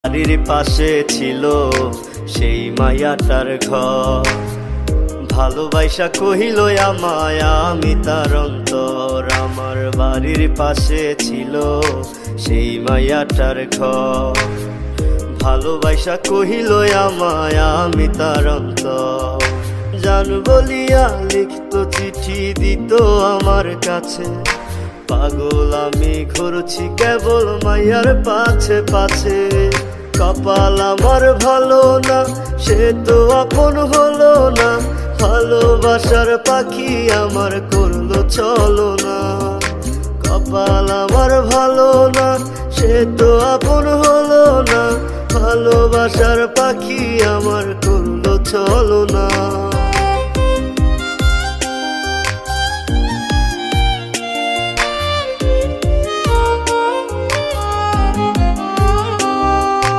বাড়ির পাশে ছিল সেই মায়াটার ঘর, ভালোবাসা কহিল আমায় আমি তার অন্তর। আমার বাড়ির পাশে ছিল সেই মায়াটার ঘর, ভালোবাসা কহিল আমায় আমি তার অন্তর। জান বলিয়া লিখত চিঠি দিত আমার কাছে, পাগল আমি ঘুরছি কেবল মায়ার পাছে পাছে। কপাল আমার ভালো না, সে তো আপন হলো না, ভালোবাসার পাখি আমার করলো চলো না। কপাল আমার ভালো না, সে তো আপন হলো না, ভালোবাসার পাখি আমার করলো চলো না।